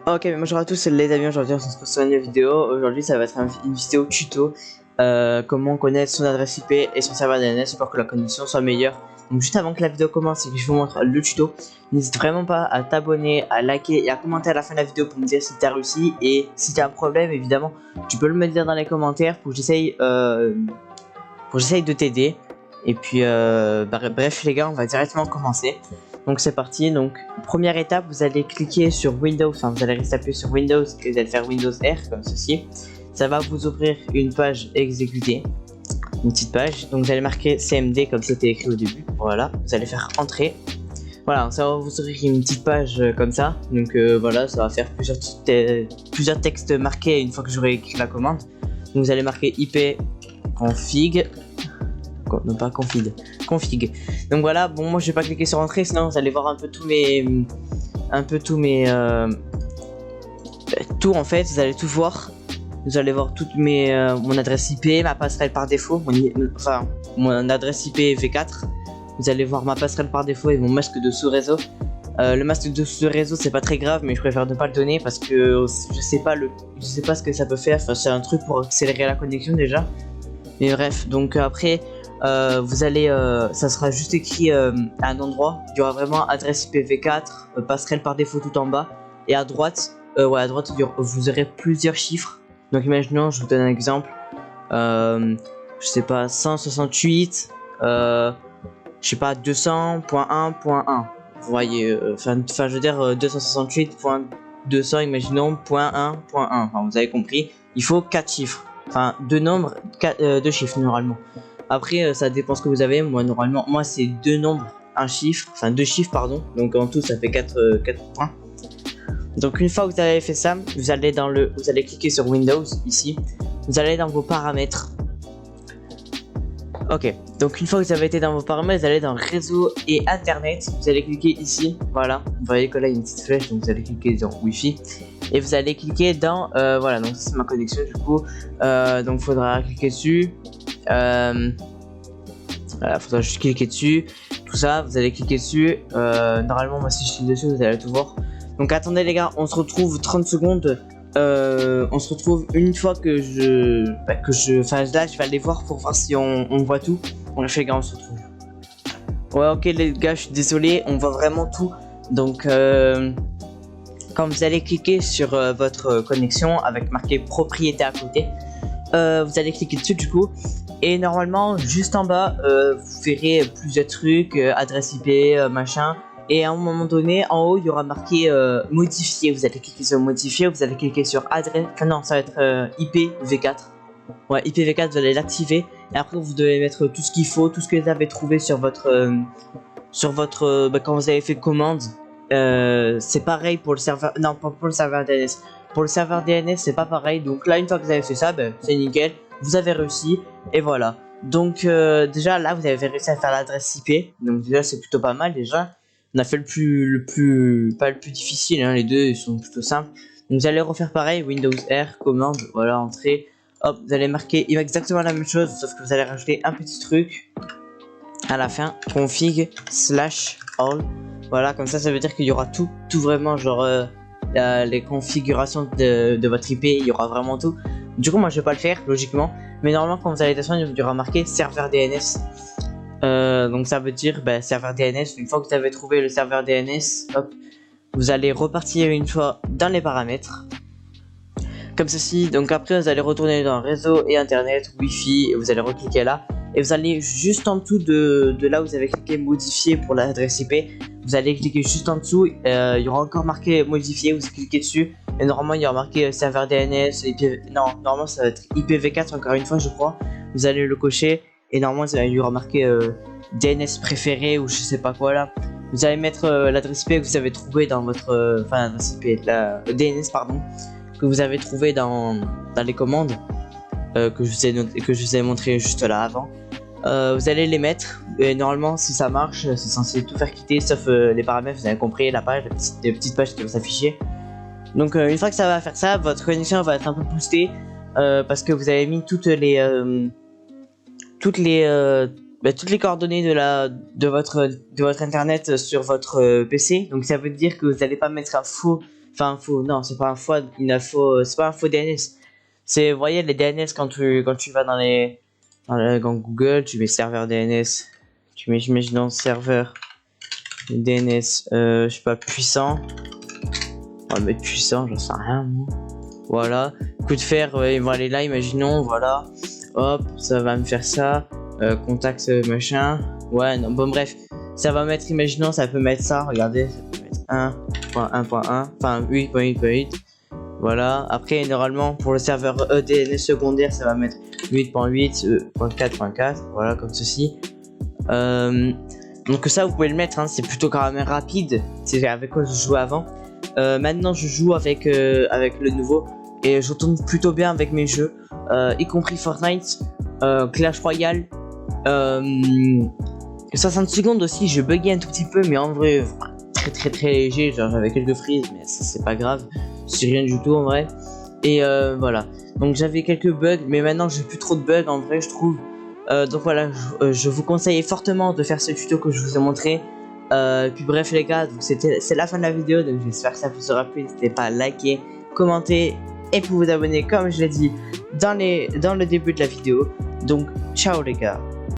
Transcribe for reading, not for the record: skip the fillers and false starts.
Ok, bonjour à tous les amis, aujourd'hui on se retrouve sur une nouvelle vidéo. Aujourd'hui ça va être une vidéo tuto comment connaître son adresse IP et son serveur DNS pour que la connexion soit meilleure. Donc juste avant que la vidéo commence et que je vous montre le tuto, n'hésite vraiment pas à t'abonner, à liker et à commenter à la fin de la vidéo pour me dire si tu as réussi. Et si tu as un problème, évidemment, tu peux me le dire dans les commentaires pour que j'essaye de t'aider. Et puis bref les gars, on va directement commencer. Donc c'est parti. Donc première étape, vous allez cliquer sur Windows, enfin vous allez rester appuyé sur Windows et vous allez faire Windows R comme ceci. Ça va vous ouvrir une page exécutée, une petite page. Donc vous allez marquer CMD comme c'était écrit au début. Voilà, vous allez faire entrer. Voilà, ça va vous ouvrir une petite page comme ça. Donc voilà, ça va faire plusieurs textes marqués une fois que j'aurai écrit la commande. Donc vous allez marquer IP config. Non pas config. Donc voilà, bon moi je vais pas cliquer sur entrée, sinon vous allez voir un peu tous mes tout en fait, vous allez tout voir. Vous allez voir toutes mes mon adresse IP, ma passerelle par défaut, mon adresse IP V4. Vous allez voir ma passerelle par défaut et mon masque de sous-réseau. Le masque de sous-réseau c'est pas très grave, mais je préfère ne pas le donner parce que je sais pas ce que ça peut faire. Enfin, c'est un truc pour accélérer la connexion déjà. Mais bref, donc après vous allez, ça sera juste écrit à un endroit. Il y aura vraiment adresse IPv4, passerelle par défaut tout en bas. Et à droite, vous aurez plusieurs chiffres. Donc imaginons, je vous donne un exemple. Je sais pas, 168, je sais pas, 200.1.1. Vous voyez, enfin je veux dire 268.200, imaginons, .1.1. Enfin, vous avez compris. Il faut 4 chiffres. Enfin, deux nombres, 2 chiffres normalement. Après, ça dépend ce que vous avez. Moi, normalement, c'est 2 nombres, un chiffre, enfin 2 chiffres, pardon. Donc en tout, ça fait 4 points. Donc une fois que vous avez fait ça, vous allez cliquer sur Windows ici. Vous allez dans vos paramètres. Ok. Donc une fois que vous avez été dans vos paramètres, vous allez dans réseau et internet. Vous allez cliquer ici. Voilà. Vous voyez que là il y a une petite flèche, donc vous allez cliquer dans Wi-Fi. Et vous allez cliquer dans voilà. Donc c'est ma connexion du coup. Donc faudra cliquer dessus. Voilà, faudra juste cliquer dessus, tout ça, vous allez cliquer dessus. Normalement, moi si je clique dessus, vous allez tout voir. Donc attendez les gars, on se retrouve 30 secondes. On se retrouve une fois que enfin là, je vais aller voir pour voir si on voit tout. Bref les gars, on se retrouve. Ouais, ok les gars, je suis désolé, on voit vraiment tout. Donc quand vous allez cliquer sur votre connexion avec marqué propriété à côté, vous allez cliquer dessus du coup. Et normalement, juste en bas, vous verrez plusieurs trucs, adresse IP, machin. Et à un moment donné, en haut, il y aura marqué modifier. Vous allez cliquer sur modifier, vous allez cliquer sur adresse. Enfin non, ça va être IPv4. Ouais, IPv4, vous allez l'activer. Et après, vous devez mettre tout ce qu'il faut, tout ce que vous avez trouvé sur votre quand vous avez fait commande. C'est pareil pour le serveur. Non, pas pour le serveur DNS. Pour le serveur DNS, c'est pas pareil. Donc là, une fois que vous avez fait ça, c'est nickel. Vous avez réussi et voilà. Donc déjà là vous avez réussi à faire l'adresse IP. Donc déjà c'est plutôt pas mal déjà. On a fait pas le plus difficile, hein, les deux ils sont plutôt simples. Donc vous allez refaire pareil, Windows R, commande, voilà, entrée. Hop, vous allez marquer exactement la même chose, sauf que vous allez rajouter un petit truc à la fin, config/all. Voilà, comme ça veut dire qu'il y aura tout vraiment, genre les configurations de votre IP, il y aura vraiment tout. Du coup moi je vais pas le faire logiquement, mais normalement quand vous allez descendre il y aura marqué serveur DNS. Donc ça veut dire serveur DNS. Une fois que vous avez trouvé le serveur DNS, hop, vous allez repartir une fois dans les paramètres comme ceci. Donc après vous allez retourner dans réseau et internet, Wi-Fi, et vous allez recliquer là. Et vous allez juste en dessous de là où vous avez cliqué modifier pour l'adresse IP. Vous allez cliquer juste en dessous, il y aura encore marqué modifier, vous cliquez dessus. Et normalement il y aura marqué serveur DNS, non, normalement ça va être IPv4 encore une fois je crois. Vous allez le cocher et normalement il y aura marqué DNS préféré ou je sais pas quoi là. Vous allez mettre l'adresse IP que vous avez trouvé dans votre... enfin l'adresse IP, la DNS pardon, que vous avez trouvé dans les commandes que je vous ai montré juste là avant. Vous allez les mettre et normalement si ça marche c'est censé tout faire quitter sauf les paramètres, vous avez compris, la page, les petites pages qui vont s'afficher. Donc une fois que ça va faire ça, votre connexion va être un peu boostée parce que vous avez mis toutes les coordonnées de votre internet sur votre PC. Donc ça veut dire que vous n'allez pas mettre un faux Enfin, faux, non, c'est pas un faux, c'est pas un faux DNS. C'est, vous voyez, les DNS quand tu vas dans Google, tu mets serveur DNS, tu mets, imaginons, serveur DNS, je sais pas, puissant. On va mettre puissant, j'en sais rien, moi. Voilà, coup de fer, ils vont aller là, imaginons, voilà. Hop, ça va me faire ça. Contact machin. Ouais, non, bon, bref. Ça va mettre, imaginons, ça peut mettre ça, regardez, ça peut mettre 1.1.1, enfin 8.8.8. Voilà, après, normalement, pour le serveur DNS secondaire, ça va mettre 8.8.4.4, voilà, comme ceci. Donc ça, vous pouvez le mettre, hein, c'est plutôt quand même rapide. C'est avec quoi je jouais avant. Maintenant, je joue avec le nouveau et je tourne plutôt bien avec mes jeux, y compris Fortnite, Clash Royale. 60 secondes aussi, je buguais un tout petit peu, mais en vrai, très léger. Genre, j'avais quelques frises, mais ça, c'est pas grave. C'est rien du tout en vrai. Et voilà. Donc, j'avais quelques bugs, mais maintenant, j'ai plus trop de bugs en vrai, je trouve. Donc voilà, je vous conseille fortement de faire ce tuto que je vous ai montré. Puis bref les gars, c'est la fin de la vidéo, donc j'espère que ça vous aura plu. N'hésitez pas à liker, commenter et pour vous abonner comme je l'ai dit dans le début de la vidéo. Donc ciao les gars.